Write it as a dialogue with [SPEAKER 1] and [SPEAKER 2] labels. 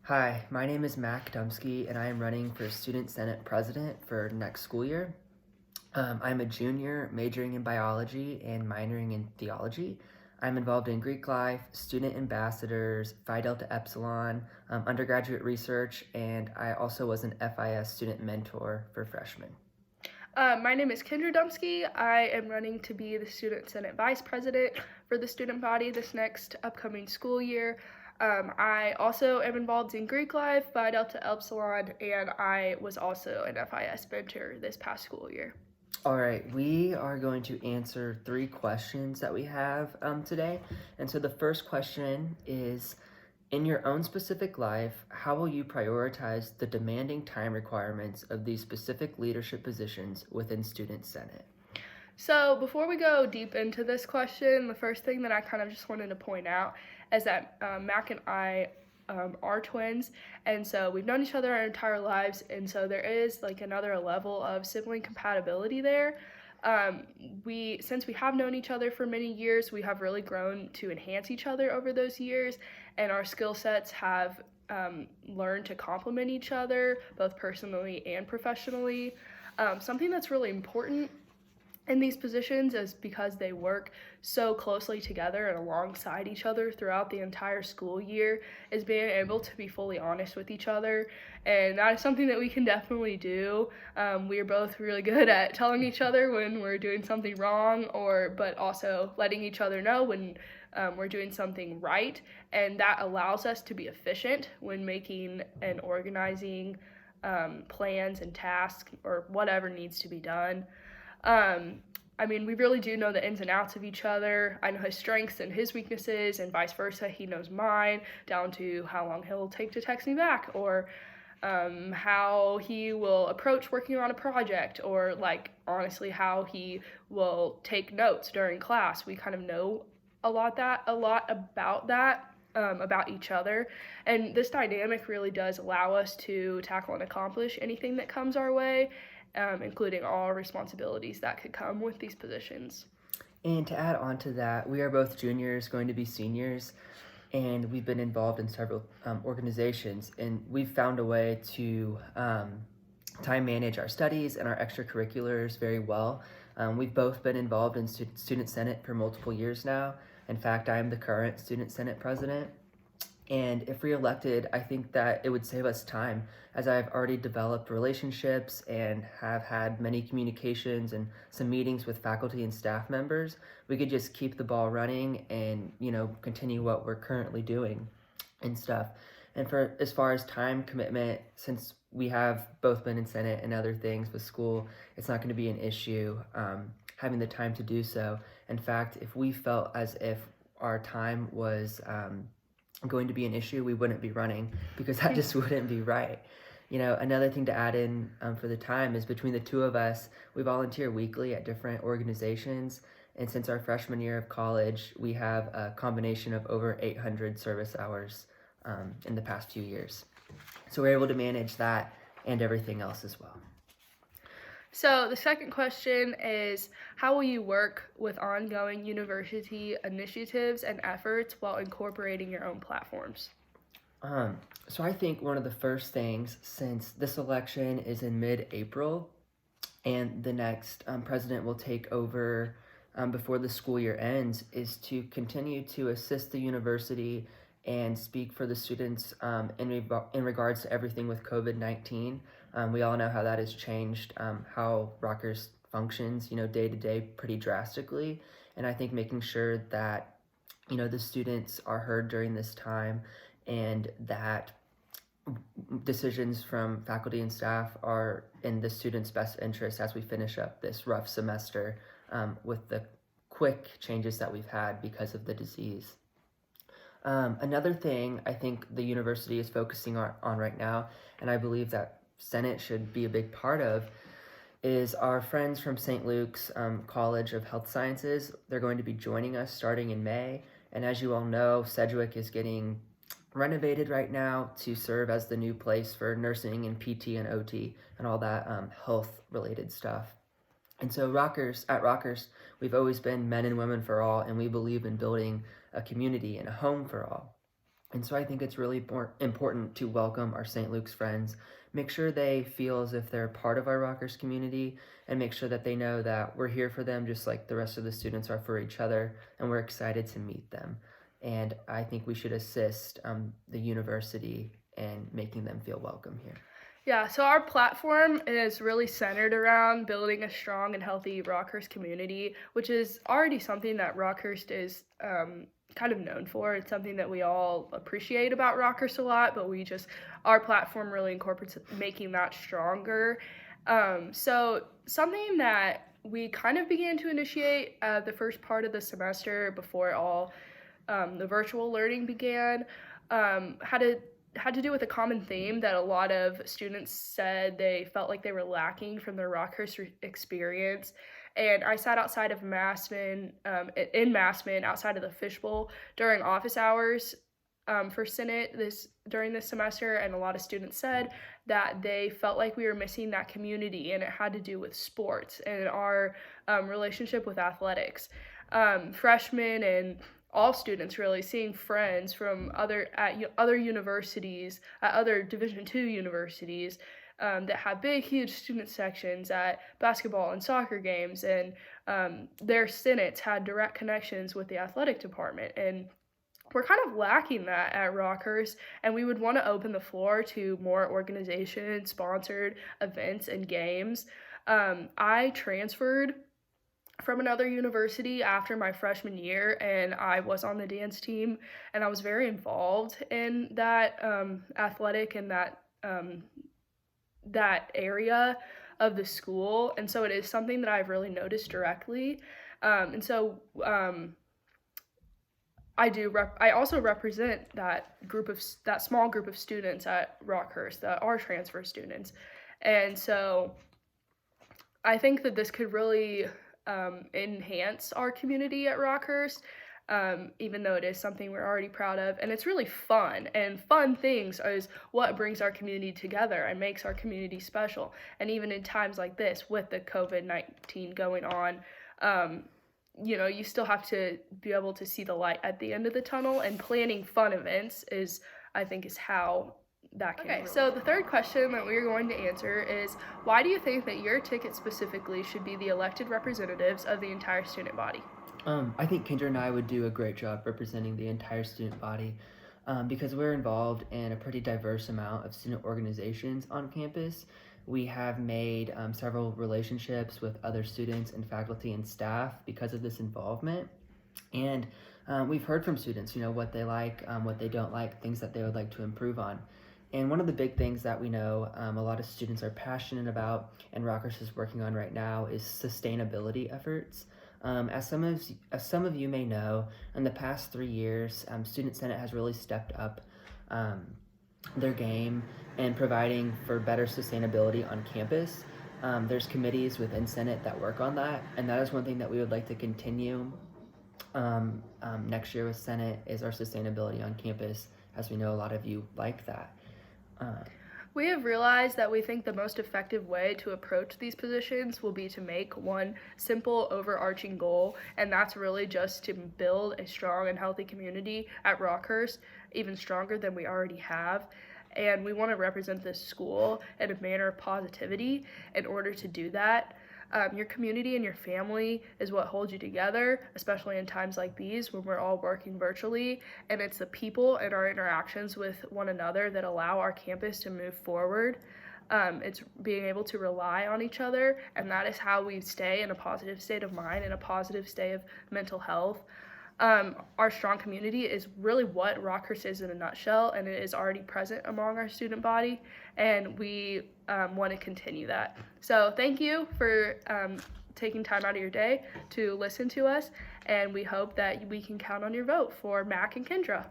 [SPEAKER 1] Hi, my name is Mac Dumsky, and I am running for Student Senate President for next school year. I'm a junior majoring in biology and minoring in theology. I'm involved in Greek life, student ambassadors, Phi Delta Epsilon, undergraduate research, and I also was an FIS student mentor for freshmen.
[SPEAKER 2] My name is Kendra Dumsky. I am running to be the Student Senate Vice President for the student body this next upcoming school year. I also am involved in Greek life, Phi Delta Epsilon, and I was also an FIS mentor this past school year.
[SPEAKER 1] All right, we are going to answer 3 questions that we have today. And so the first question is, in your own specific life, how will you prioritize the demanding time requirements of these specific leadership positions within Student Senate?
[SPEAKER 2] So, before we go deep into this question, the first thing that I kind of just wanted to point out is that Mac and I are twins, and so we've known each other our entire lives, and so there is like another level of sibling compatibility there. Since we have known each other for many years, we have really grown to enhance each other over those years, and our skill sets have learned to complement each other both personally and professionally. Something that's really important in these positions is because they work so closely together and alongside each other throughout the entire school year, is being able to be fully honest with each other, and that is something that we can definitely do. We are both really good at telling each other when we're doing something wrong, but also letting each other know when we're doing something right, and that allows us to be efficient when making and organizing plans and tasks or whatever needs to be done. Um, we really do know the ins and outs of each other. I know his strengths and his weaknesses, and vice versa. He knows mine, down to how long he'll take to text me back, or how he will approach working on a project, or like honestly how he will take notes during class. We kind of know a lot about that. About each other, and this dynamic really does allow us to tackle and accomplish anything that comes our way, including all responsibilities that could come with these positions.
[SPEAKER 1] And to add on to that, we are both juniors going to be seniors, and we've been involved in several organizations, and we've found a way to time manage our studies and our extracurriculars very well. We've both been involved in Student Senate for multiple years now. In fact, I am the current Student Senate president. And if reelected, I think that it would save us time, as I've already developed relationships and have had many communications and some meetings with faculty and staff members. We could just keep the ball running and, continue what we're currently doing and stuff. And for as far as time commitment, since we have both been in Senate and other things with school, it's not going to be an issue having the time to do so. In fact, if we felt as if our time was going to be an issue, we wouldn't be running, because that just wouldn't be right. Another thing to add in for the time is, between the two of us, we volunteer weekly at different organizations. And since our freshman year of college, we have a combination of over 800 service hours in the past few years. So we're able to manage that and everything else as well.
[SPEAKER 2] So the second question is, how will you work with ongoing university initiatives and efforts while incorporating your own platforms?
[SPEAKER 1] So I think one of the first things, since this election is in mid-April and the next president will take over before the school year ends, is to continue to assist the university and speak for the students in regards to everything with COVID-19. We all know how that has changed how Rockhurst functions, day to day pretty drastically. And I think making sure that, the students are heard during this time, and that decisions from faculty and staff are in the students' best interest as we finish up this rough semester with the quick changes that we've had because of the disease. Another thing I think the university is focusing on right now, and I believe that Senate should be a big part of, is our friends from St. Luke's College of Health Sciences. They're going to be joining us starting in May. And as you all know, Sedgwick is getting renovated right now to serve as the new place for nursing and PT and OT and all that health-related stuff. And so at Rockhurst, we've always been men and women for all, and we believe in building a community and a home for all. And so I think it's really important to welcome our St. Luke's friends, make sure they feel as if they're part of our Rockers community, and make sure that they know that we're here for them just like the rest of the students are for each other, and we're excited to meet them. And I think we should assist the university in making them feel welcome here.
[SPEAKER 2] Yeah, so our platform is really centered around building a strong and healthy Rockhurst community, which is already something that Rockhurst is kind of known for. It's something that we all appreciate about Rockhurst a lot, but our platform really incorporates making that stronger. So something that we kind of began to initiate the first part of the semester before all the virtual learning began had to do with a common theme that a lot of students said they felt like they were lacking from their Rockhurst experience. And I sat outside of Massman, in Massman, outside of the fishbowl during office hours for Senate during this semester, and a lot of students said that they felt like we were missing that community, and it had to do with sports and our relationship with athletics. Freshmen and all students really seeing friends from other universities, at other Division II universities that have big, huge student sections at basketball and soccer games, and their senates had direct connections with the athletic department. And we're kind of lacking that at Rockhurst, and we would want to open the floor to more organization-sponsored events and games. I transferred from another university after my freshman year, and I was on the dance team, and I was very involved in that athletic and that area of the school, and so it is something that I've really noticed directly. And so I also represent that small group of students at Rockhurst that are transfer students, and so I think that this could really enhance our community at Rockhurst, even though it is something we're already proud of. And it's really fun, and fun things is what brings our community together and makes our community special. And even in times like this, with the COVID-19 going on, you still have to be able to see the light at the end of the tunnel, and planning fun events I think is how that can. Okay, so the third question that we're going to answer is, why do you think that your ticket specifically should be the elected representatives of the entire student body?
[SPEAKER 1] I think Kendra and I would do a great job representing the entire student body because we're involved in a pretty diverse amount of student organizations on campus. We have made several relationships with other students and faculty and staff because of this involvement. And we've heard from students, what they like, what they don't like, things that they would like to improve on. And one of the big things that we know a lot of students are passionate about and Rockhurst is working on right now is sustainability efforts. As some of you may know, in the past 3 years, Student Senate has really stepped up their game in providing for better sustainability on campus. There's committees within Senate that work on that, and that is one thing that we would like to continue next year with Senate is our sustainability on campus, as we know a lot of you like that.
[SPEAKER 2] We have realized that we think the most effective way to approach these positions will be to make one simple overarching goal, and that's really just to build a strong and healthy community at Rockhurst, even stronger than we already have. And we want to represent this school in a manner of positivity. In order to do that, your community and your family is what holds you together, especially in times like these when we're all working virtually, and it's the people and our interactions with one another that allow our campus to move forward. It's being able to rely on each other, and that is how we stay in a positive state of mind and a positive state of mental health. Our strong community is really what Rockhurst is in a nutshell, and it is already present among our student body, and we want to continue that. So thank you for taking time out of your day to listen to us, and we hope that we can count on your vote for Mac and Kendra.